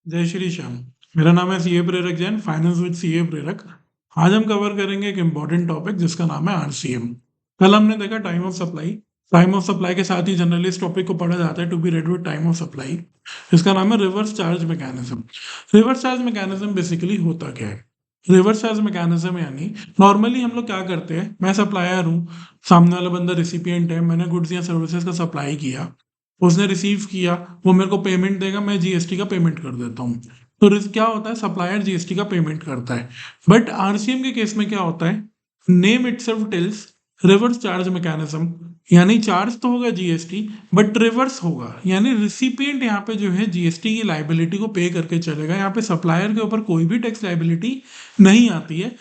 जय श्री श्याम। मेरा नाम है सीए प्रेरक जैन, फाइनेंस विद सीए प्रेरक। आज हम कवर करेंगे एक इम्पॉर्टेंट टॉपिक जिसका नाम है आरसीएम। कल हमने देखा time of supply. Time of supply के साथ ही जनरली इस टॉपिक को पढ़ा जाता है to be read with time of supply. इसका नाम है reverse charge mechanism. Reverse charge mechanism basically होता क्या है? रिवर्स चार्ज मैकेनिज्म यानी नॉर्मली हम लोग क्या करते हैं, मैं सप्लायर हूँ, सामने वाला बंदा रिसिपिएंट है, मैंने गुड्स या सर्विसेज का सप्लाई किया, उसने रिसीव किया, वो मेरे को पेमेंट देगा, मैं जीएसटी का पेमेंट कर देता हूँ। तो क्या होता है, सप्लायर जीएसटी का पेमेंट करता है। बट आरसीएम के केस में क्या होता है, name itself tells reverse charge mechanism, यानी चार्ज तो होगा जीएसटी बट रिवर्स होगा, यानी रिसिपिएंट यहाँ पे जो है जीएसटी की लाइबिलिटी को पे करके चलेगा। यहाँ पे सप्लायर के ऊपर कोई भी टैक्स लाइबिलिटी नहीं आती है।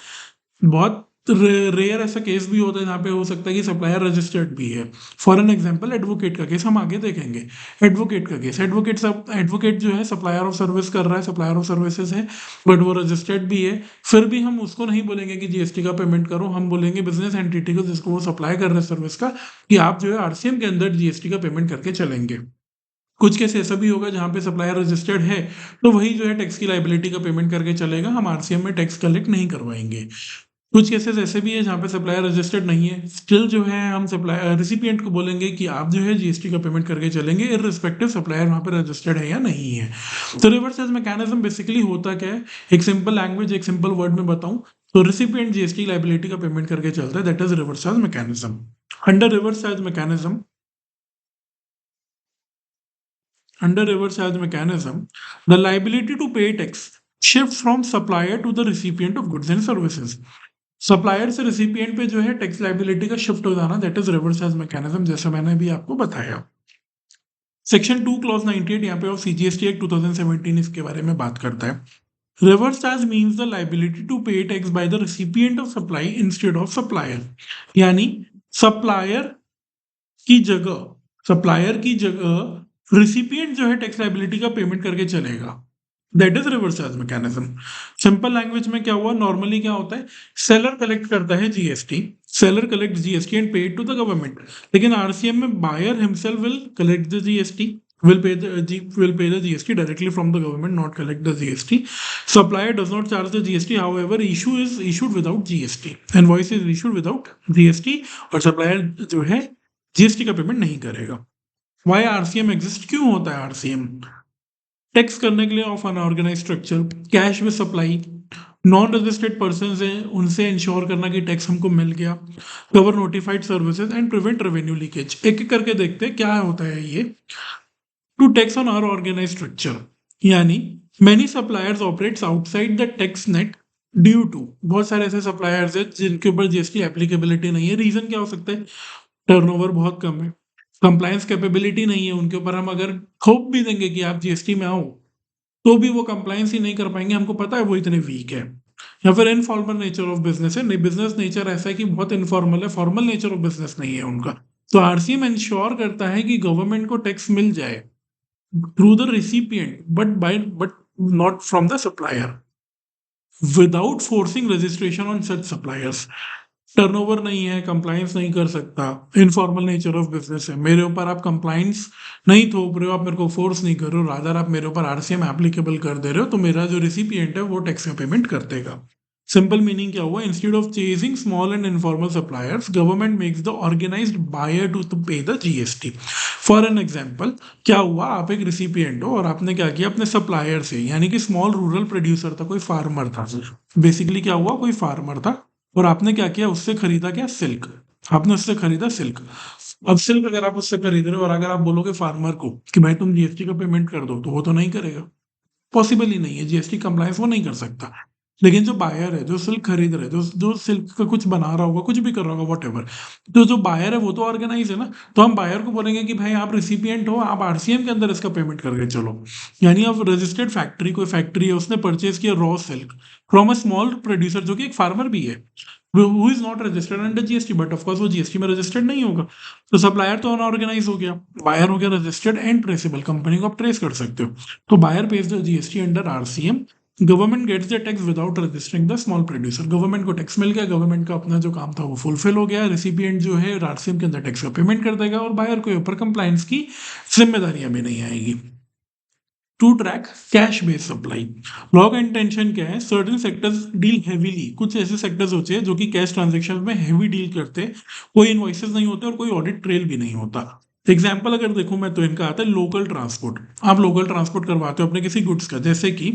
बहुत रेयर ऐसा केस भी होता है जहाँ पे हो सकता है कि सप्लायर रजिस्टर्ड भी है। फॉर एन एग्जांपल एडवोकेट का केस हम आगे देखेंगे। एडवोकेट का केस, एडवोकेट जो है सप्लायर ऑफ सर्विस कर रहा है, सप्लायर ऑफ सर्विसेज है, बट वो रजिस्टर्ड भी है। फिर भी हम उसको नहीं बोलेंगे कि जीएसटी का पेमेंट करो, हम बोलेंगे बिजनेस एंटिटी को जिसको वो सप्लाई कर रहे हैं सर्विस का, कि आप जो है आरसीएम के अंदर जीएसटी का पेमेंट करके चलेंगे। कुछ केस ऐसा भी होगा जहाँ पे सप्लायर रजिस्टर्ड है, तो वही जो है टैक्स की लाइबिलिटी का पेमेंट करके चलेगा, हम आरसीएम में टैक्स कलेक्ट नहीं करवाएंगे। कुछ केसेस ऐसे भी है जहाँ पे सप्लायर रजिस्टर्ड नहीं है, स्टिल जो है हम सप्लायर रिसिपिएंट को बोलेंगे कि आप जो है जीएसटी का पेमेंट करके चलेंगे, इररिस्पेक्टिव सप्लायर वहाँ पे रजिस्टर्ड है या नहीं है। तो रिवर्स चार्ज मैकेनिज्म बेसिकली होता क्या है, एक सिंपल लैंग्वेज, एक सिंपल वर्ड में बताऊं तो रिसिपिएंट जीएसटी लाइबिलिटी का पेमेंट करके चलता है, that is reverse charge mechanism. Under reverse charge mechanism Under reverse charge mechanism, the liability to pay tax shifts from supplier to the recipient of goods and services. Supplier से recipient पे जो है tax liability का shift हो जाना, that is reverse charge mechanism, जैसा मैंने अभी आपको बताया। सेक्शन 2 क्लॉज 98 यहाँ पे ऑफ सीजीएसटी एक्ट 2017 इसके बारे में बात करता है। Reverse charge means the liability to pay tax by the recipient of supply instead of supplier, यानी सप्लायर की जगह सप्लायर की जगह रिसिपिएंट जो है टैक्स लाइबिलिटी का पेमेंट करके चलेगा, that is reverse charge mechanism. Simple language में क्या हुआ, नॉर्मली क्या होता है, सेलर कलेक्ट करता है GST, seller collect GST and pay to the government. लेकिन आरसीएम में buyer himself will collect the GST, will pay the GST directly from the government, not collect the GST. Supplier does not charge the GST. However, issue is issued without GST. Invoice is issued without GST और supplier जो है GST का payment नहीं करेगा। Y RCM exist, क्यों होता है RCM? Tax करने के लिए ऑफ अनऑर्गेनाइज स्ट्रक्चर, कैश में सप्लाई, नॉन रजिस्टर्ड पर्सन है उनसे इंश्योर करना कि टैक्स हमको मिल गया, cover notified services and prevent revenue leakage. एक एक करके देखते हैं क्या होता है ये। To tax on our organised structure, यानी many suppliers operates outside the tax net due to, बहुत सारे ऐसे सप्लायर्स हैं जिनके ऊपर जीएसटी एप्लीकेबिलिटी नहीं है। रीजन क्या हो सकता है, टर्नओवर बहुत कम है, कंप्लायंस कैपेबिलिटी नहीं है उनके ऊपर। हम अगर थोप भी देंगे कि आप जीएसटी में आओ, तो भी वो कंप्लायंस ही नहीं कर पाएंगे, हमको पता है वो इतने वीक है। या फिर इनफॉर्मल नेचर ऑफ बिजनेस है, नहीं बिजनेस नेचर ऐसा है कि बहुत इनफॉर्मल है, फॉर्मल नेचर ऑफ बिजनेस नहीं है उनका। तो आरसीएम इंश्योर करता है कि गवर्नमेंट को टैक्स मिल जाए through the recipient but not from the supplier, without forcing registration on such suppliers. Turnover नहीं है, कंप्लायंस नहीं कर सकता, इनफॉर्मल नेचर ऑफ बिजनेस है, मेरे ऊपर आप कंप्लायंस नहीं थोप रहे हो, आप मेरे को फोर्स नहीं कर रहे हो, रादर आप मेरे ऊपर आरसीएम एप्लीकेबल कर दे रहे हो, तो मेरा जो रिसिपिएंट है वो टैक्स का पेमेंट कर देगा। सिंपल मीनिंग क्या हुआ, instead of chasing small and informal suppliers, government makes the organised buyer to pay the GST. For an example, क्या हुआ, आप एक रिसिपिएंट हो और आपने क्या किया अपने सप्लायर से, यानी कि स्मॉल रूरल प्रोड्यूसर था, कोई फार्मर था, बेसिकली क्या हुआ, कोई फार्मर था और आपने क्या किया, उससे खरीदा क्या, सिल्क। आपने उससे खरीदा सिल्क। अब सिल्क अगर आप उससे खरीद रहे हो और अगर आप बोलोगे फार्मर को कि भाई तुम जीएसटी का पेमेंट कर दो, तो वो तो नहीं करेगा, पॉसिबल ही नहीं है, जीएसटी कंप्लायंस वो नहीं कर सकता। लेकिन जो बायर है, जो सिल्क खरीद रहे, जो जो सिल्क का कुछ बना रहा होगा, कुछ भी कर रहा होगा, वॉट एवर, तो जो बायर है वो तो ऑर्गेनाइज है ना। तो हम बायर को बोलेंगे कि भाई आप रिसिपिएंट हो, आप आरसीएम के अंदर इसका पेमेंट करके चलो। यानी अब रजिस्टर्ड फैक्ट्री, कोई फैक्ट्री है, उसने परचेज किया raw silk from a small producer जो कि एक फार्मर भी है, who is not registered under GST, but of course वो जीएसटी में रजिस्टर्ड नहीं होगा। तो सप्लायर तो अनऑर्गेनाइज हो गया, बायर हो गया रजिस्टर्ड एंड ट्रेसेबल, कंपनी को आप ट्रेस कर सकते हो। तो buyer pays the GST under RCM, government gets the tax without registering the small producer. Government को टैक्स मिल गया, गवर्नमेंट का अपना जो काम था वो फुलफिल हो गया, रिसिपिएंट जो है आरसीएम के अंदर टैक्स का पेमेंट कर देगा और बायर के ऊपर कंप्लायंस की जिम्मेदारियां भी नहीं आएगी। To track cash based supply. Law का इंटेंशन क्या है, सर्टेन सेक्टर्स डील हैवीली, कुछ ऐसे सेक्टर्स होते हैं जो कि कैश ट्रांजेक्शन में हैवी डील करते हैं, कोई इन्वॉइसेस नहीं होते और कोई ऑडिट ट्रेल भी नहीं होता। एग्जाम्पल अगर देखूं मैं तो इनका आता है लोकल ट्रांसपोर्ट। आप लोकल ट्रांसपोर्ट करवाते हो अपने किसी गुड्स का, जैसे कि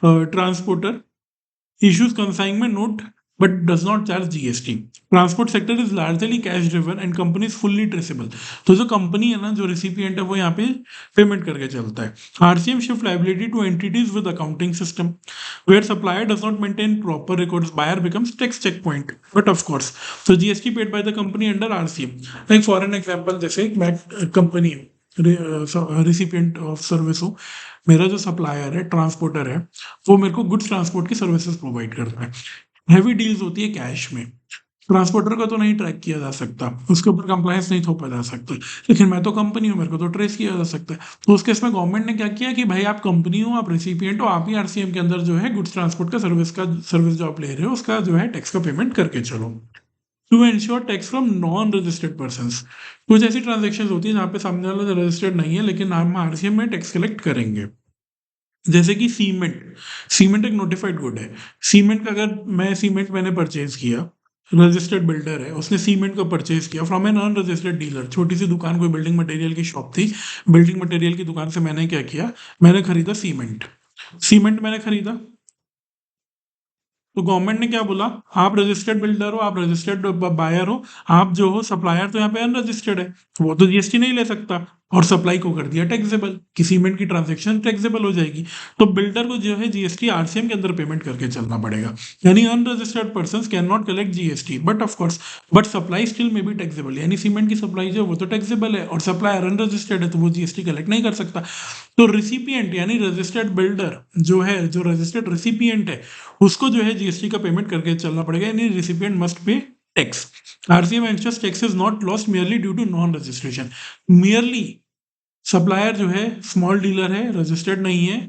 transporter issues consignment note but does not charge GST. Transport sector is largely cash driven and company is fully traceable. तो जो कंपनी है ना, जो रिसिपिएंट है, वो यहाँ पे पेमेंट करके चलता है। RCM shift liability to entities with accounting system where supplier does not maintain proper records, buyer becomes tax check point but of course so GST paid by the company under RCM. Like for an example, जैसे मैं company recipient of service हूँ, मेरा जो supplier है, transporter है, वो मेरे को गुड्स ट्रांसपोर्ट की सर्विसेज प्रोवाइड करता है। हैवी डील्स होती है कैश में, ट्रांसपोर्टर को तो नहीं ट्रैक किया जा सकता, उसके ऊपर कंप्लायंस नहीं थोपा जा सकता, लेकिन मैं तो कंपनी हूँ, मेरे को तो ट्रेस किया जा सकता है। तो उस केस में गवर्नमेंट ने क्या किया कि भाई आप कंपनी हो, आप रेसिपिएंट हो, आप ही आरसीएम के अंदर जो है गुड्स ट्रांसपोर्ट का सर्विस जो आप ले रहे हो उसका जो है टैक्स का पेमेंट करके चलो। To ensure tax from non registered persons, कुछ ऐसी ट्रांजेक्शन होती है जहाँ पे सामने वाला रजिस्टर्ड नहीं है लेकिन हम आरसीएम में टैक्स कलेक्ट करेंगे। जैसे कि सीमेंट, सीमेंट एक नोटिफाइड गुड है। सीमेंट का अगर मैंने परचेज किया, रजिस्टर्ड बिल्डर है, उसने सीमेंट को परचेज किया फ्रॉम एन अनरजिस्टर्ड डीलर, छोटी सी दुकान, कोई बिल्डिंग मटेरियल की शॉप थी, बिल्डिंग मटेरियल की दुकान से मैंने क्या किया, मैंने खरीदा सीमेंट। सीमेंट मैंने खरीदा, तो गवर्नमेंट ने क्या बोला, आप रजिस्टर्ड बिल्डर हो, आप रजिस्टर्ड बायर हो, आप जो हो सप्लायर तो यहाँ पे अनरजिस्टर्ड है, वो तो जीएसटी नहीं ले सकता, और सप्लाई को कर दिया टैक्सेबल, कि सीमेंट की ट्रांजेक्शन टैक्सेबल हो जाएगी। तो बिल्डर को जो है जीएसटी आरसीएम के अंदर पेमेंट करके चलना पड़ेगा, यानी unregistered person can not collect GST but of course but supply still में बी टैक्सेबल, यानी सीमेंट की सप्लाई जो है वो तो टैक्सेबल है, और सप्लायर अनरजिस्टर्ड है तो वो जीएसटी कलेक्ट नहीं कर सकता। तो रिसिपिएंट यानी रजिस्टर्ड बिल्डर जो है, जो रजिस्टर्ड रिसिपिएंट है, उसको जो है जीएसटी का पेमेंट करके चलना पड़ेगा, यानी recipient must pay tax. RCM ensures tax is not lost merely due to non registration. Merely supplier जो है स्मॉल डीलर है, रजिस्टर्ड नहीं है,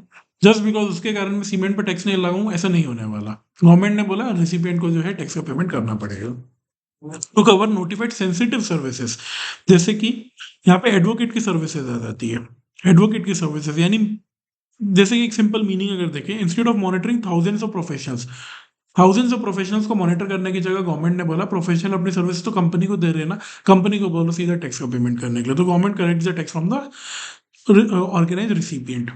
जस्ट बिकॉज उसके कारण मैं सीमेंट पर टैक्स नहीं लगाऊं, ऐसा नहीं होने वाला। गवर्नमेंट ने बोला रिसिपिएंट को जो है टैक्स का पेमेंट करना पड़ेगा। To cover notified sensitive services, जैसे कि यहाँ पे एडवोकेट की सर्विसेज आ जाती है। एडवोकेट की सर्विसेज यानी, जैसे कि एक सिंपल मीनिंग अगर देखें, instead of monitoring thousands of professionals को मॉनिटर करने की जगह गवर्नमेंट ने बोला प्रोफेशनल अपनी सर्विस तो कंपनी को दे रहे हैं ना, कंपनी को बोलो सीधा टैक्स का पेमेंट करने के लिए, तो government collects the tax from the organise recipient.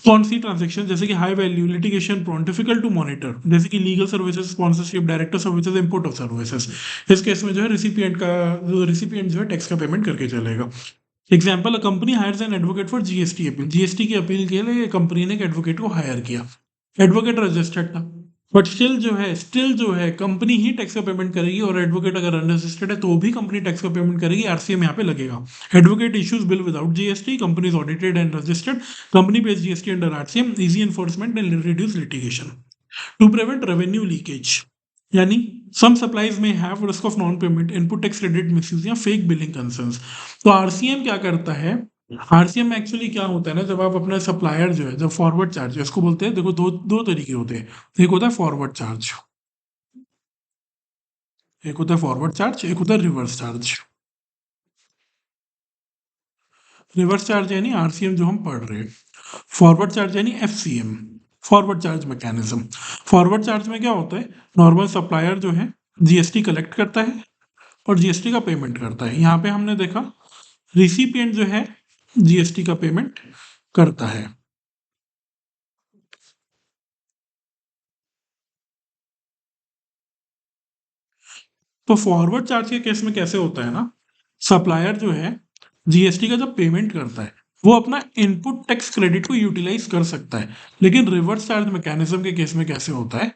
कौन सी ट्रांजेक्शन, जैसे कि high value, litigation prone, difficult to monitor, जैसे कि legal services, sponsorship, director services, import of services, इस केस में जो है रिसिपिएंट जो है टैक्स का पेमेंट करके चलेगा। Example, a company hires an advocate for GST appeal, GST की अपील के लिए कंपनी ने एक एडवोकेट को हायर किया, एडवोकेट रजिस्टर्ड था, बट स्टिल जो है कंपनी ही टैक्स का पेमेंट करेगी, और एडवोकेट अगर अनरजिस्टर्ड है तो भी कंपनी टैक्स का पेमेंट करेगी, आरसीएम यहाँ पे लगेगा। Advocate issues bill without GST, company is audited and registered, company pays GST under RCM, easy enforcement and reduce litigation. To prevent revenue leakage, यानी सम सप्लाईज में have risk of non payment, input tax credit misuse या fake billing concerns. तो RCM क्या करता है, RCM में actually क्या होता है ना, जब आप अपना सप्लायर जो है, जब फॉरवर्ड चार्ज है, इसको बोलते हैं, देखो दो दो तरीके होते हैं, एक होता है फॉरवर्ड चार्ज, एक होता है फॉरवर्ड चार्ज, एक होता है रिवर्स चार्ज। रिवर्स चार्ज यानी आरसीएम जो हम पढ़ रहे हैं, फॉरवर्ड चार्ज यानी FCM, forward charge mechanism. Forward charge में क्या होता है, नॉर्मल सप्लायर जो है जीएसटी कलेक्ट करता है और जीएसटी का पेमेंट करता है। यहाँ पे हमने देखा रिसिपिएंट जो है जीएसटी का पेमेंट करता है। तो फॉरवर्ड चार्ज के केस में कैसे होता है ना, सप्लायर जो है जीएसटी का जब पेमेंट करता है वो अपना इनपुट टैक्स क्रेडिट को यूटिलाइज कर सकता है, लेकिन रिवर्स चार्ज मैकेनिज्म के केस में कैसे होता है,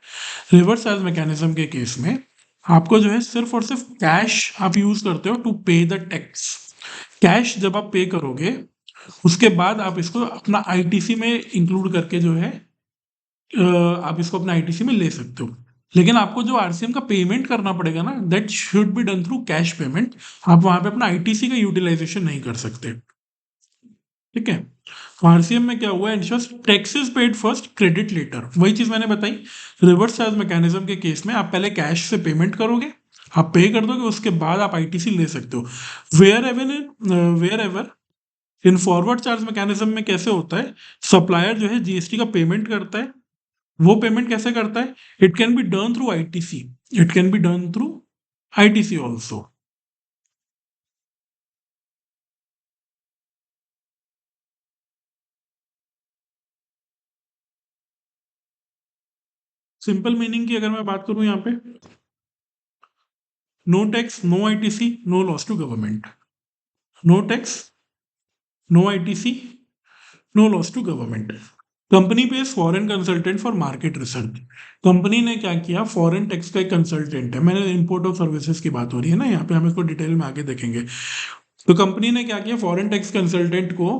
रिवर्स चार्ज मैकेनिज्म के केस में आपको जो है सिर्फ और सिर्फ कैश आप यूज करते हो to pay the tax. Cash जब आप पे करोगे उसके बाद आप इसको अपना आईटीसी में इंक्लूड करके जो है आप इसको अपना आईटीसी में ले सकते हो, लेकिन आपको जो आरसीएम का पेमेंट करना पड़ेगा ना, that should be done through cash payment. आप वहां पे अपना आईटीसी का यूटिलाइजेशन नहीं कर सकते, ठीक है। तो आरसीएम में क्या हुआ, ensures taxes paid first credit later, वही चीज मैंने बताई। रिवर्स चार्ज मैकेनिज्म के केस में आप पहले कैश से पेमेंट करोगे, आप पे कर दोगे, उसके बाद आप आईटीसी ले सकते हो। Wherever in forward charge mechanism में कैसे होता है, सप्लायर जो है जीएसटी का पेमेंट करता है। वो पेमेंट कैसे करता है? It can be done through ITC, it can be done through ITC also. Simple meaning की अगर मैं बात करूं यहाँ पे, no tax, no ITC, no loss to government. No tax, no ITC, no loss to government. Company pay foreign consultant for market research. Company ने क्या किया, फॉरेन टैक्स का एक कंसल्टेंट है, मैंने इंपोर्ट ऑफ सर्विसेज की बात हो रही है ना यहाँ पे, हम इसको डिटेल में आगे देखेंगे। तो कंपनी ने क्या किया, फॉरेन टैक्स कंसल्टेंट को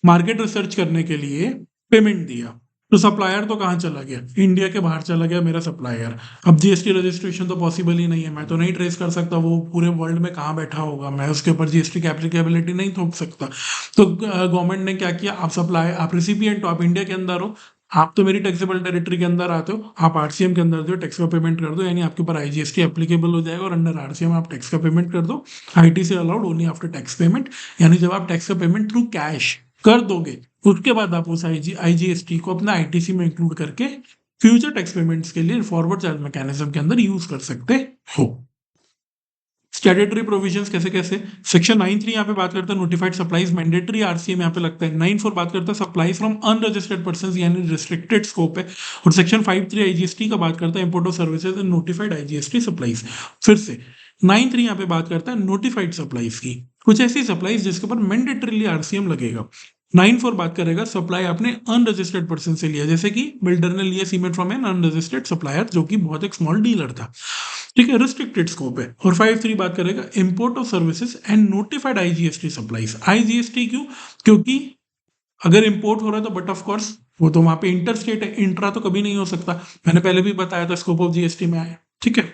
मार्केट रिसर्च करने के लिए पेमेंट दिया। तो सप्लायर तो कहाँ चला गया, इंडिया के बाहर चला गया मेरा सप्लायर। अब जीएसटी रजिस्ट्रेशन तो पॉसिबल ही नहीं है, मैं तो नहीं ट्रेस कर सकता वो पूरे वर्ल्ड में कहाँ बैठा होगा, मैं उसके ऊपर जीएसटी की एप्लीकेबिलिटी नहीं थोप सकता। तो गवर्नमेंट ने क्या किया, आप सप्लाई, आप रिसिपिएंट हो, आप इंडिया के अंदर हो, आप तो मेरी टैक्सेबल टेरिटरी के अंदर आते हो, आप आरसीएम के अंदर जो टैक्स का पेमेंट कर दो, यानी आपके ऊपर आईजीएसटी एप्लीकेबल हो जाएगा और अंडर आरसीएम आप टैक्स का पेमेंट कर दो। आईटी से allowed only after tax payment, यानी जब आप टैक्स का पेमेंट थ्रू कैश कर दोगे उसके बाद आप उस आईजीएसटी को अपना आईटीसी में इंक्लूड करके फ्यूचर टैक्स पेमेंट्स के लिए फॉरवर्ड चार्ज मैकेनिज्म के अंदर यूज कर सकते हो। स्टैट्यूटरी प्रोविजंस कैसे कैसे, सेक्शन 9(3) यहाँ पे बात करता है नोटिफाइड सप्लाईज मैंडेटरी आरसीएम यहाँ पे लगता है। 9(4) बात करता है सप्लाईज फ्रॉम अनरजिस्टर्ड पर्संस यानी रिस्ट्रिक्टेड स्कोप है। और सेक्शन 5(3) आईजीएसटी का बात करता है import of services and notified IGST supplies. फिर से 9(3) यहाँ पे बात करता है नोटिफाइड सप्लाईज की, कुछ ऐसी सप्लाईज जिसके ऊपर मैंडेटरीली आरसीएम लगेगा। 9(4) बात करेगा सप्लाई आपने अनरजिस्टर्ड पर्सन से लिया, जैसे कि बिल्डर ने लिया cement from N unregistered supplier जो कि बहुत एक स्मॉल डीलर था, ठीक है, रिस्ट्रिक्टेड स्कोप है। और 5(3) बात करेगा import of services and notified IGST supplies. IGST क्यों? क्योंकि अगर इंपोर्ट हो रहा है तो बट ऑफ कोर्स वो तो वहां पे इंटर स्टेट है, इंट्रा तो कभी नहीं हो सकता, मैंने पहले भी बताया था स्कोप ऑफ जीएसटी में आया, ठीक है।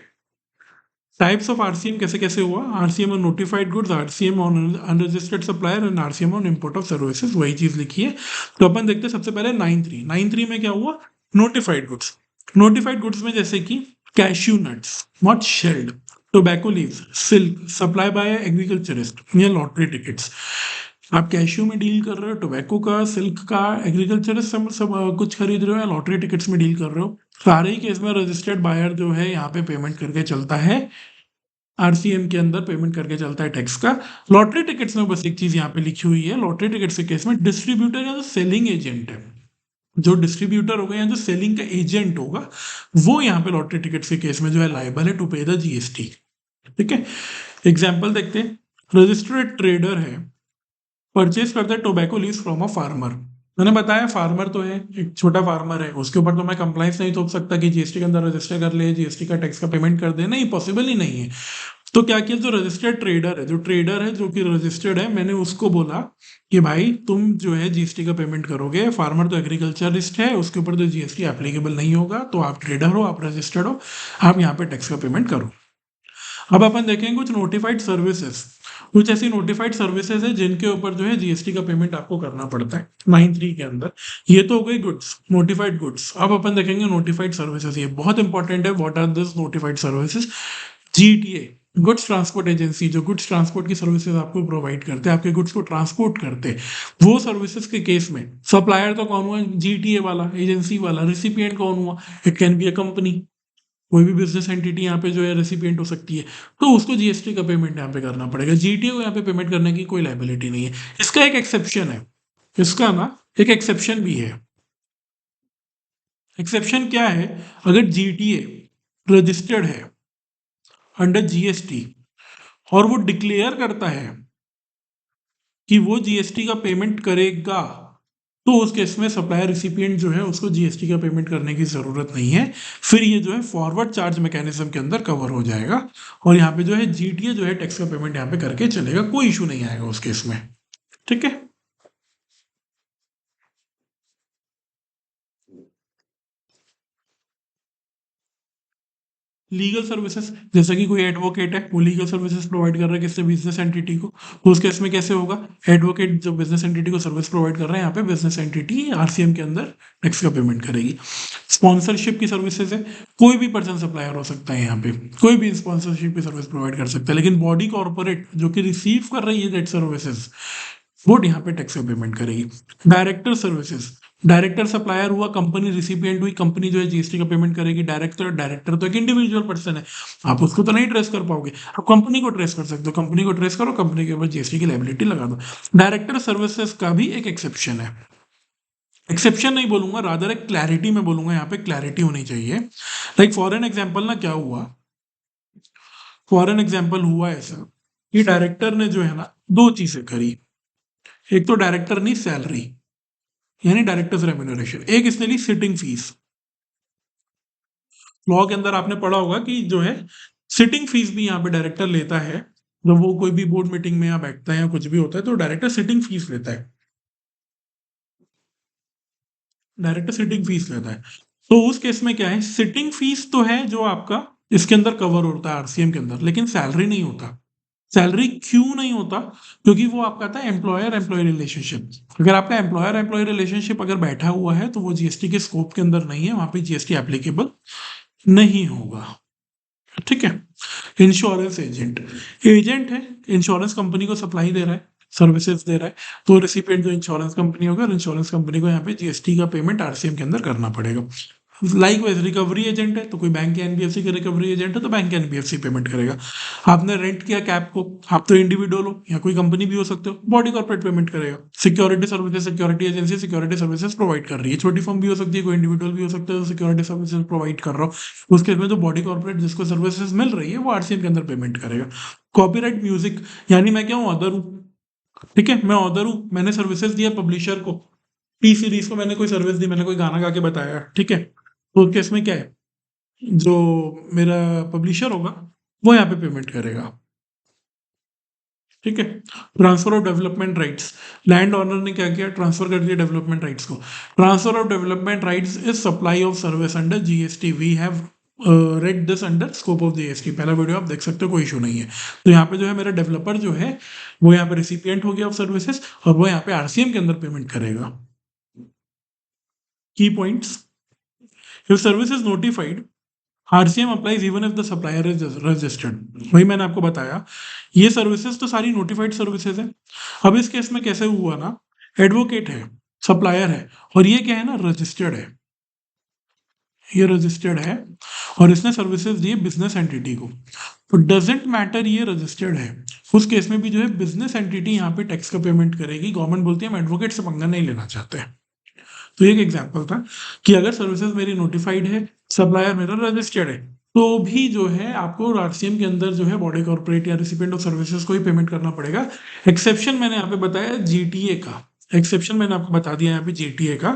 टाइप्स ऑफ आरसीएम कैसे कैसे हुआ, RCM on notified goods, RCM on unregistered supplier and RCM on import of services, वही चीज लिखी है। तो अपन देखते हैं सबसे पहले 9(3) में क्या हुआ, नोटिफाइड गुड्स। नोटिफाइड गुड्स में जैसे कि cashew nuts not shelled, tobacco leaves, silk supply bye agriculturist या लॉटरी टिकट्स। आप कैश्यू में डील कर रहे हो, टोबैको का, सिल्क का, एग्रीकल्चरिस्ट सब कुछ खरीद रहे हो या लॉटरी टिकट्स में डील कर रहे हो, सारे ही केस में रजिस्टर्ड बायर जो है यहाँ पे पेमेंट करके चलता है, आरसीएम के अंदर पेमेंट करके चलता है टैक्स का। लॉटरी टिकट्स में बस एक चीज यहाँ पे लिखी हुई है, लॉटरी टिकट्स के केस में डिस्ट्रीब्यूटर या जो सेलिंग एजेंट है, जो डिस्ट्रीब्यूटर होगा या जो सेलिंग का एजेंट होगा, वो यहाँ पे लॉटरी टिकट्स के केस में जो है लाइबल है टू पे द जीएसटी, ठीक है। एग्जाम्पल देखते हैं, रजिस्टर्ड ट्रेडर है, परचेज करता है tobacco leaves from a farmer. मैंने बताया फार्मर तो है, एक छोटा फार्मर है, उसके ऊपर तो मैं कंप्लाइंस नहीं थोप सकता कि जीएसटी के अंदर रजिस्टर कर ले, जीएसटी का टैक्स का पेमेंट कर दे, नहीं, पॉसिबल ही नहीं है। तो क्या किया, जो रजिस्टर्ड ट्रेडर है, जो ट्रेडर है जो कि रजिस्टर्ड है, मैंने उसको बोला कि भाई तुम जो है जीएसटी का पेमेंट करोगे, फार्मर तो एग्रीकल्चरिस्ट है, उसके ऊपर तो जीएसटी एप्लीकेबल नहीं होगा, तो आप ट्रेडर हो, आप रजिस्टर्ड हो, आप यहाँ पे टैक्स का पेमेंट करो। अब अपन देखेंगे कुछ नोटिफाइड सर्विसेज, कुछ ऐसी नोटिफाइड सर्विसेज है जिनके ऊपर जो है जीएसटी का पेमेंट आपको करना पड़ता है 9(3) के अंदर। ये तो हो गई गुड्स, नोटिफाइड गुड्स। अब अपन देखेंगे नोटिफाइड सर्विसेज, ये बहुत इंपॉर्टेंट है। What are this notified services? GTA, goods transport agency, जो गुड्स ट्रांसपोर्ट की सर्विसेज आपको प्रोवाइड करते हैं, आपके गुड्स को ट्रांसपोर्ट करते हैं, वो सर्विसेज के केस में सप्लायर तो कौन हुआ, जीटीए वाला, एजेंसी वाला। रिसिपिएंट कौन हुआ, it can be a company, कोई भी बिजनेस एंटिटी यहाँ पे जो है रेसिपिएंट हो सकती है, तो उसको जीएसटी का पेमेंट यहाँ पे करना पड़ेगा। जीटीए को यहाँ पे पेमेंट करने की कोई लाइबिलिटी नहीं है। इसका एक एक्सेप्शन है, इसका ना एक एक्सेप्शन भी है। एक्सेप्शन क्या है, अगर जीटीए रजिस्टर्ड है अंडर जीएसटी और वो डिक्लेयर करता है कि वो जीएसटी का पेमेंट करेगा, तो उस केस में सप्लायर रिसिपिएंट जो है उसको जीएसटी का पेमेंट करने की जरूरत नहीं है। फिर ये जो है फॉरवर्ड चार्ज मैकेनिज्म के अंदर कवर हो जाएगा और यहाँ पे जो है जीटीए जो है टैक्स का पेमेंट यहाँ पे करके चलेगा, कोई इशू नहीं आएगा उस केस में, ठीक है। लीगल सर्विसेज, जैसे कि कोई एडवोकेट है, वो लीगल सर्विसेज प्रोवाइड कर रहा है किससे, बिजनेस एंटिटी को, तो उस केस में कैसे होगा, एडवोकेट जो बिजनेस एंटिटी को सर्विस प्रोवाइड कर रहा है, यहाँ पे बिजनेस एंटिटी आरसीएम के अंदर टैक्स का पेमेंट करेगी। स्पॉन्सरशिप की सर्विसेज है, कोई भी पर्सन सप्लायर हो सकता है, यहाँ पे कोई भी स्पॉन्सरशिप की सर्विस प्रोवाइड कर सकता है, लेकिन बॉडी कॉर्पोरेट जो कि रिसीव कर रही है दैट सर्विसेज, वो यहाँ पे टैक्स का पेमेंट करेगी। डायरेक्टर सर्विसेज, डायरेक्टर सप्लायर हुआ, कंपनी रिसिपिएंट हुई, कंपनी जो है जीएसटी का पेमेंट करेगी। डायरेक्टर, डायरेक्टर तो एक इंडिविजुअल पर्सन है, आप उसको तो नहीं ट्रेस कर पाओगे, आप कंपनी को ट्रेस कर सकते हो, कंपनी को ट्रेस करो, कंपनी के ऊपर जीएसटी की लायबिलिटी लगा दो। डायरेक्टर सर्विसेज का भी एक एक्सेप्शन है, एक्सेप्शन नहीं बोलूंगा, रादर एक क्लैरिटी में बोलूंगा, यहाँ पे क्लैरिटी होनी चाहिए। लाइक फॉर एन एग्जाम्पल ना, क्या हुआ, फॉर एन एग्जाम्पल हुआ ऐसा कि डायरेक्टर ने जो है ना दो चीजें करी। एक तो डायरेक्टर ने सैलरी, यानी डायरेक्टर्स रेम्यूनरेशन, एक इसने ली सिटिंग फीस। लॉ के अंदर आपने पढ़ा होगा कि जो है सिटिंग फीस भी यहाँ पे डायरेक्टर लेता है, जब वो कोई भी बोर्ड मीटिंग में या बैठता है या कुछ भी होता है तो डायरेक्टर सिटिंग फीस लेता है, डायरेक्टर सिटिंग फीस लेता है। तो उस केस में क्या है, सिटिंग फीस तो है जो आपका इसके अंदर कवर होता है आरसीएम के अंदर, लेकिन सैलरी नहीं होता। सैलरी क्यों नहीं होता, क्योंकि वो आपका था एम्प्लॉयर एम्प्लॉय रिलेशनशिप। अगर आपका एम्प्लॉयर एम्प्लॉय रिलेशनशिप अगर बैठा हुआ है तो वो जीएसटी के स्कोप के अंदर नहीं है, वहां पे जीएसटी एप्लीकेबल नहीं होगा। ठीक है। इंश्योरेंस एजेंट, एजेंट है, इंश्योरेंस कंपनी को सप्लाई दे रहा है, सर्विसेज दे रहा है, तो रेसिपिएंट जो इंश्योरेंस कंपनी होगा, इंश्योरेंस कंपनी को यहाँ पे जीएसटी का पेमेंट आरसीएम के अंदर करना पड़ेगा। लाइक वाइज रिकवरी एजेंट है, तो कोई बैंक या एनबीएफसी का रिकवरी एजेंट है तो बैंक या एनबीएफसी पेमेंट करेगा। आपने रेंट किया कैब को, आप तो इंडिविजुअल हो या कोई कंपनी भी हो सकते हो, बॉडी कॉर्पोरेट पेमेंट करेगा। Security services, security agency security services provide कर रही है, छोटी फर्म भी हो सकती है, कोई इंडिविजुअल भी हो सकता है, तो सिक्योरिटी सर्विसेज प्रोवाइड कर रहा हो, उसके में जो बॉडी कॉर्पोरेट जिसको सर्विसेज मिल रही है वो आरसीएम के अंदर पेमेंट करेगा। कॉपीराइट म्यूजिक, यानी मैं क्या हूँ, अदर हूँ। ठीक है, मैं ऑर्डर हूँ, मैंने सर्विसेज दिया पब्लिशर को, टी सीरीज को मैंने कोई सर्विस दी, मैंने कोई गाना गा के बताया, ठीक है, तो केस में क्या है, जो मेरा पब्लिशर होगा वो यहाँ पे पेमेंट करेगा। ठीक है। Transfer of development rights, land owner ने क्या किया, ट्रांसफर कर दिया डेवलपमेंट राइट्स को। Transfer of development rights is supply of service under GST, we have read this under scope of GST, पहला वीडियो आप देख सकते हो, कोई इशू नहीं है। तो यहाँ पे जो है मेरा डेवलपर जो है वो यहाँ पे रिसिपिएंट हो गया ऑफ सर्विसेज, और वो यहाँ पे आरसीएम के अंदर पेमेंट करेगा। की points, if service is notified, RCM applies even if the supplier is registered. वही मैंने आपको बताया, ये सर्विसेज तो सारी नोटिफाइड सर्विसेज है। अब इस केस में कैसे हुआ ना, एडवोकेट है, सप्लायर है, और ये क्या है ना, रजिस्टर्ड है, ये रजिस्टर्ड है, और इसने सर्विसेज दी बिजनेस एंटिटी को, तो डजेंट मैटर ये रजिस्टर्ड है, उस केस में भी जो है बिजनेस एंटिटी यहाँ पे टैक्स का पेमेंट करेगी। गवर्नमेंट बोलती है हम एडवोकेट से पंगा नहीं लेना चाहते। तो एक एग्जाम्पल था कि अगर सर्विसेज मेरी नोटिफाइड है, सप्लायर मेरा रजिस्टर्ड है, तो भी जो है आपको आरसीएम के अंदर जो है बॉडी कॉर्पोरेट या रिसिपिएंट ऑफ सर्विसेज को ही पेमेंट करना पड़ेगा। एक्सेप्शन मैंने यहाँ पे बताया जीटीए का, एक्सेप्शन मैंने आपको बता दिया यहाँ पे जीटीए का।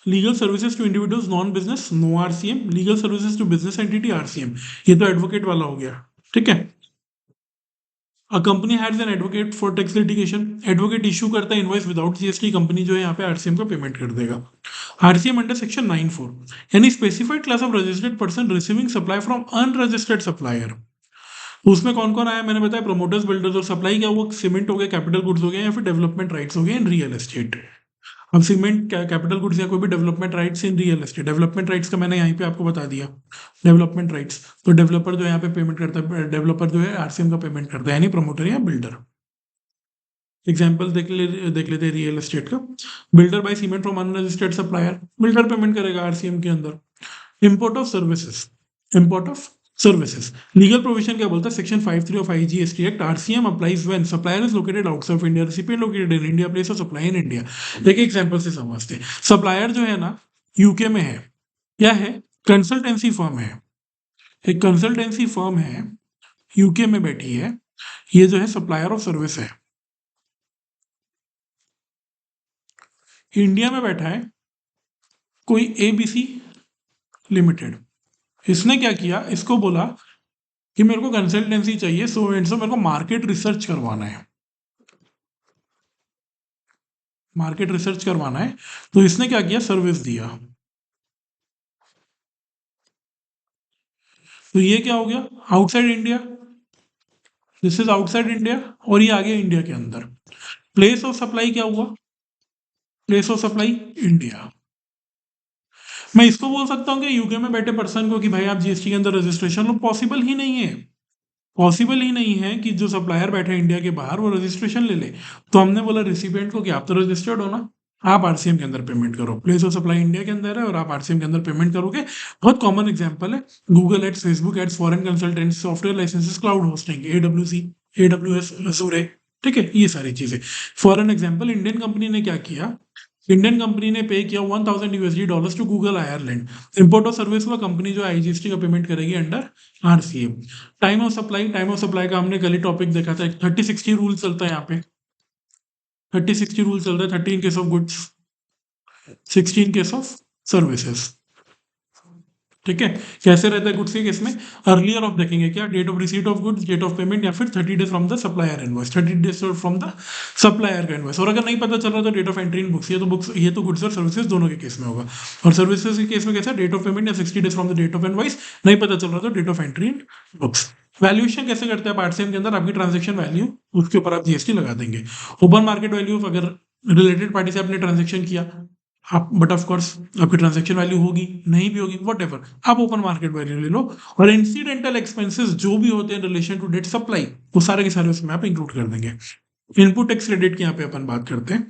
Legal services to individuals non business no RCM, legal services to business entity RCM, ये तो एडवोकेट वाला हो गया। ठीक है। A company has an advocate for tax litigation, advocate issue करता है इनवॉइस विदाउट जीएसटी, कंपनी जो है यहाँ पे आरसीएम का पेमेंट कर देगा। आरसीएम अंडर सेक्शन 9(4), यानी specified class of registered person receiving supply from unregistered supplier. उसमें कौन कौन आया मैंने बताया, प्रोमोटर्स, बिल्डर्स, और सप्लाई क्या, वो सीमेंट हो गया, कैपिटल गुड्स हो गया, या फिर डेवलपमेंट राइट्स हो गए इन रियल एस्टेट। अब सीमेंट, कैपिटल गुड्स या कोई भी development rights in real estate, development rights का मैंने यहीं पे आपको बता दिया। डेवलपमेंट राइट्स, तो डेवलपर जो यहाँ पे पेमेंट करता है, डेवलपर जो है आरसीएम का पेमेंट करता है, यानी प्रमोटर या बिल्डर। एग्जाम्पल देख लेते हैं रियल एस्टेट का। Builder buy cement from unregistered supplier, builder payment करेगा आरसीएम के अंदर। Import of services, import of services, legal provision क्या बोलता है, section 53 of IGST act, RCM applies when supplier is located outside of India, recipient located in India, place of supply in India. देखिए example से समझते हैं, supplier जो है ना यूके में है, क्या है, कंसल्टेंसी फर्म है, एक कंसल्टेंसी फर्म है, यूके में बैठी है, ये जो है सप्लायर ऑफ सर्विस है, इंडिया में बैठा है कोई एबीसी लिमिटेड। इसने क्या किया, इसको बोला कि मेरे को कंसल्टेंसी चाहिए, सो एंड सो मेरे को मार्केट रिसर्च करवाना है, मार्केट रिसर्च करवाना है, तो इसने क्या किया, सर्विस दिया। तो ये क्या हो गया, outside India, this is outside India, और ये आ गया इंडिया के अंदर। प्लेस ऑफ सप्लाई क्या हुआ, प्लेस ऑफ सप्लाई इंडिया। मैं इसको बोल सकता हूँ कि यूके में बैठे पर्सन को कि भाई आप जीएसटी के अंदर रजिस्ट्रेशन लो, पॉसिबल ही नहीं है, पॉसिबल ही नहीं है कि जो सप्लायर बैठे इंडिया के बाहर वो रजिस्ट्रेशन ले ले। तो हमने बोला रिसिपिएंट को कि आप तो रजिस्टर्ड हो ना, आप आरसीएम के अंदर पेमेंट करो। प्लेस ऑफ सप्लाई इंडिया के अंदर है और आप आरसीएम के अंदर पेमेंट करोगे। बहुत कॉमन एग्जांपल है Google ads, Facebook ads, foreign consultant, software licences, cloud hosting, AWC, AWS, Azure, ठीक है, ये सारी चीजें। For an example, Indian company ने क्या किया, इंडियन कंपनी ने पे किया $1000 टू गूगल आयरलैंड। इम्पोर्ट और सर्विस का कंपनी जो आईजीएसटी का पेमेंट करेगी under RCM. Time of supply का हमने कल ही टॉपिक देखा था। 30-60 रूल चलता है यहाँ पे। 30-60 रूल चल रहा है। 30 in case of goods, 60 in case of services. ठीक है, कैसे रहता है गुड्स के केस में? अर्लियर ऑफ देखेंगे क्या, date of receipt of goods, date of payment, या फिर 30 days from the supplier invoice, 30 days from the supplier का इनवॉइस। और अगर नहीं पता चल रहा तो date of entry in books, ये तो गुड्स और सर्विसेज दोनों के केस में होगा। और सर्विसेज के केस में कैसा, डेट ऑफ पेमेंट या 60 days from the date of invoice. नहीं पता चल रहा तो date of entry in books. Valuation कैसे करते हैं आरसीएम के अंदर? आपकी ट्रांजेक्शन वैल्यू, उसके ऊपर आप जीएसटी लगा देंगे। ओपन मार्केट वैल्यू, अगर रिलेटेड पार्टी से आपने ट्रांजेक्शन किया आप, बट ऑफ कोर्स आपकी ट्रांजैक्शन वैल्यू होगी, नहीं भी होगी, वट एवर, आप ओपन मार्केट वैल्यू ले लो। और इंसिडेंटल एक्सपेंसेस जो भी होते हैं रिलेशन टू डेट सप्लाई, वो सारे के सारे उसमें आप इंक्लूड कर देंगे। इनपुट टैक्स क्रेडिट की यहाँ पे अपन बात करते हैं।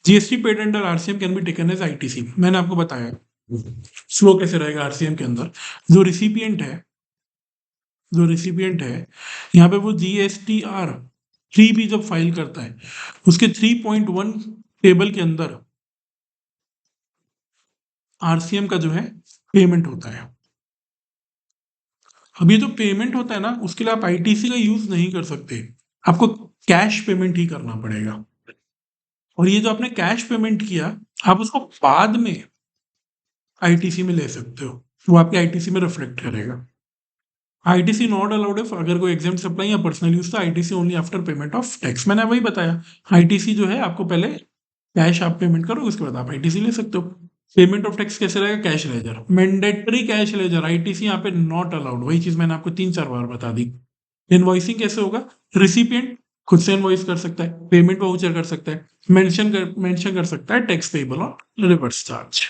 GST paid under RCM can be taken as ITC. मैंने आपको बताया फ्लो कैसे रहेगा आरसीएम के अंदर। जो रिसिपिएंट है, यहाँ पे वो जीएसटीआर 3 भी जब फाइल करता है, उसके 3.1 टेबल के अंदर आरसीएम का जो है पेमेंट होता है। अब ये जो पेमेंट होता है ना, उसके लिए आप आईटीसी का यूज नहीं कर सकते, आपको कैश पेमेंट ही करना पड़ेगा। और ये जो आपने कैश पेमेंट किया, आप उसको बाद में आईटीसी में ले सकते हो, वो आपके आईटीसी में रिफ्लेक्ट करेगा। आईटीसी नॉट अलाउड इफ, अगर कोई एग्जाम सप्लाई या पर्सनल यूज, तो ITC only after payment of tax. मैंने वही बताया, आईटीसी जो है आपको पहले कैश आप पेमेंट करो, उसके बाद आप आईटीसी ले सकते हो। पेमेंट ऑफ टैक्स कैसे रहेगा? Cash ledger, mandatory cash ledger, ITC यहाँ पे नॉट अलाउड। वही चीज मैंने आपको 3-4 बार बता दी। इनवॉइसिंग कैसे होगा? रिसिपिएंट खुद से इनवॉइस कर सकता है, पेमेंट वाउचर कर सकता है, मेंशन कर सकता है टैक्स पेबल और रिवर्स चार्ज।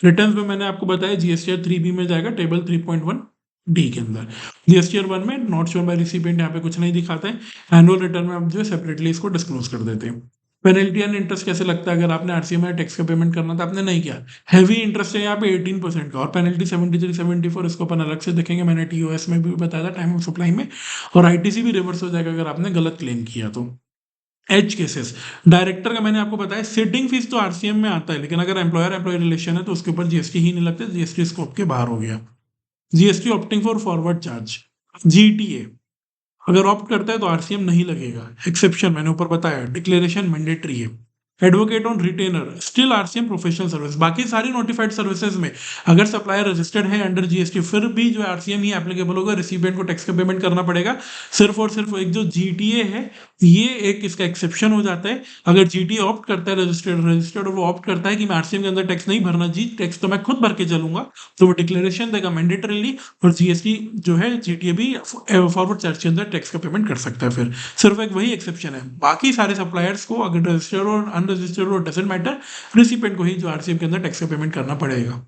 रिटर्न्स में मैंने आपको बताया जीएसटीआर 3B में जाएगा, टेबल 3.1 डी के अंदर। जीएसटीआर 1 में नॉट शोन बाय रिसिपिएंट, यहाँ पे कुछ नहीं दिखाता है। एनुअल रिटर्न में आप जो है सेपरेटली इसको डिस्क्लोज कर देते हैं। पेनल्टी एंड इंटरेस्ट कैसे लगता है? अगर आपने आरसीएम में टैक्स का पेमेंट करना था, आपने नहीं किया, हैवी इंटरेस्ट है यहाँ पे 18% का, और पेनल्टी 73-74, इसको अपन अलग से देखेंगे। मैंने टीओएस में भी बताया था, टाइम ऑफ सप्लाई में। और आईटीसी भी रिवर्स हो जाएगा अगर आपने गलत क्लेम किया तो। एज केसेस, डायरेक्टर का मैंने आपको बताया, सिटिंग फीस तो आरसीएम में आता है, लेकिन अगर एम्प्लॉयर एम्प्लॉय रिलेशन है तो उसके ऊपर जीएसटी ही नहीं लगता, जीएसटी स्कोप के बाहर हो गया। GST opting for forward charge, GTA, अगर ऑप्ट करता है तो आरसीएम नहीं लगेगा। एक्सेप्शन मैंने ऊपर बताया, डिक्लेरेशन मैंडेटरी है। Advocate on retainer, still RCM professional service. बाकी सारी नोटिफाइड सर्विसेज में अगर सप्लायर रजिस्टर्ड है अंडर जीएसटी, फिर भी जो आरसीएम ही एप्लीकेबल होगा, रिसिपिएंट को टैक्स का पेमेंट करना पड़ेगा। सिर्फ और सिर्फ एक जो जीटीए है, ये एक इसका एक्सेप्शन हो जाता है। अगर जीटीए ऑप्ट करता है, रजिस्टर्ड और वो ऑप्ट करता है कि मैं आरसीएम के अंदर टैक्स नहीं भरना, जी टैक्स तो मैं खुद भर के चलूंगा, तो वो डिक्लेरेशन देगा मैंडेटरीली, और जीएसटी जो है जीटीए भी फॉरवर्ड चार्ज के अंदर टैक्स का पेमेंट कर सकता है। फिर सिर्फ एक वही एक्सेप्शन है, बाकी सारे सप्लायर्स को अगर रजिस्टर्ड और अनरजिस्टर्ड और डजंट मैटर, रिसिपिएंट को ही जो आरसीएम के अंदर टैक्स का पेमेंट करना पड़ेगा।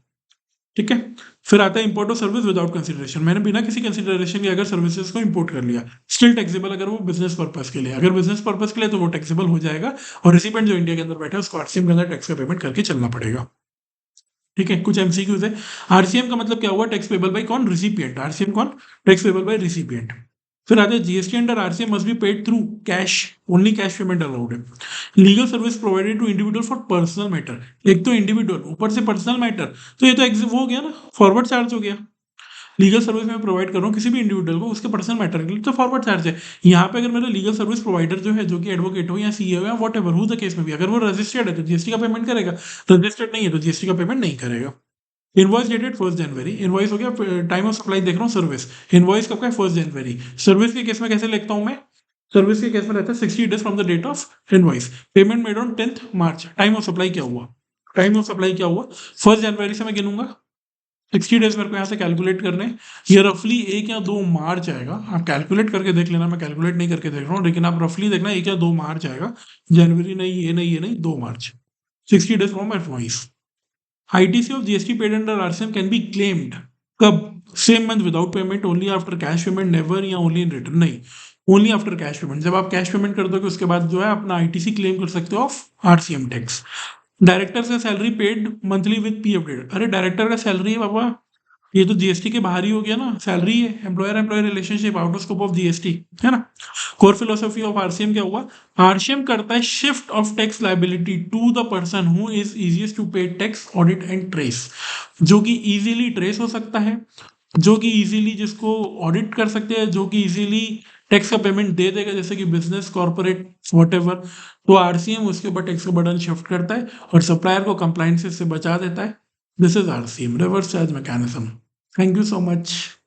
ठीक है, फिर आता है import of service without consideration. मैंने बिना किसी कंसिडरेशन के अगर सर्विसेज को इंपोर्ट कर लिया, स्टिल टैक्सेबल अगर वो बिजनेस पर्पस के लिए, अगर बिजनेस पर्पस के लिए तो वो टैक्सेबल हो जाएगा, और रिसिपिएंट जो इंडिया के अंदर बैठा है उसको आरसीएम के अंदर टैक्स का पेमेंट करके चलना पड़ेगा। ठीक है, कुछ एमसीक्यूज है। आरसीएम का मतलब क्या हुआ? टैक्स पेबल बाय कौन? रिसिपिएंट। आरसीएम कौन? Tax payable by recipient. फिर आते हैं GST under RCM must be paid through cash, only cash payment allowed है। Legal service provided to individual for personal matter, एक तो इंडिविजुअल ऊपर से पर्सनल मैटर, तो ये तो वो हो गया ना, फॉरवर्ड चार्ज हो गया। लीगल सर्विस में प्रोवाइड कर रहा हूँ किसी भी इंडिविजुअल को उसके पर्सनल मैटर के लिए, तो फॉरवर्ड चार्ज है। यहाँ पे अगर मेरा लीगल सर्विस प्रोवाइडर जो है, जो कि एडवोकेट हो या सीए हो या what ever who the case में भी, अगर वो रजिस्टर्ड है तो जीएसटी का पेमेंट करेगा, रजिस्टर्ड नहीं है तो जीएसटी का पेमेंट नहीं करेगा। इनवॉइस डेटेड 1 जनवरी, इनवॉइस हो गया। टाइम ऑफ सप्लाई देख रहा हूँ सर्विस, इनवॉइस कब का है? 1 जनवरी। सर्विस के केस में कैसे लिखता हूँ मैं? सर्विस के केस में रहता है 60 days from the date of invoice, payment made on 10th March. Time of supply क्या हुआ? टाइम ऑफ सप्लाई क्या हुआ? 1 जनवरी से मैं गिनूंगा, 60 डेज मेरे को यहाँ से कैलकुलेट करने हैं। ये रफली 1 या 2 मार्च आएगा। आप कैलकुलेट करके देख लेना, मैं कैलकुलेट नहीं करके देख रहा हूँ, लेकिन आप रफली देखना 1 या 2 मार्च आएगा। जनवरी नहीं, ये नहीं, ये नहीं, 2 March, 60 days from invoice. ITC of GST paid under RCM can be claimed कब? Same month without payment, only after cash payment, never या ओनली इन रिटर्न, नहीं, ओनली आफ्टर कैश पेमेंट। जब आप कैश पेमेंट कर दोगे उसके बाद जो है अपना आईटीसी क्लेम कर सकते हो ऑफ आरसीएम टैक्स। डायरेक्टर का salary paid monthly with P update, अरे डायरेक्टर का सैलरी है बाबा, ये तो जीएसटी के बाहर ही हो गया ना, सैलरी है, employer employer relationship out of scope of GST, है ना। कोर फिलोसफी ऑफ आरसीएम क्या हुआ, आरसीएम करता है shift of tax liability to the person who is easiest to pay tax, audit and trace, जो कि इजीली ट्रेस हो सकता है, जो कि इजीली जिसको ऑडिट कर सकते हैं, जो कि इजीली टैक्स का पेमेंट दे देगा, जैसे कि बिजनेस, कॉर्पोरेट, वॉटेवर। तो आरसीएम उसके ऊपर टैक्स का बर्डन शिफ्ट करता है और सप्लायर को कंप्लाइंसेस से बचा देता है। This is RCM, reverse charge mechanism. Thank you so much.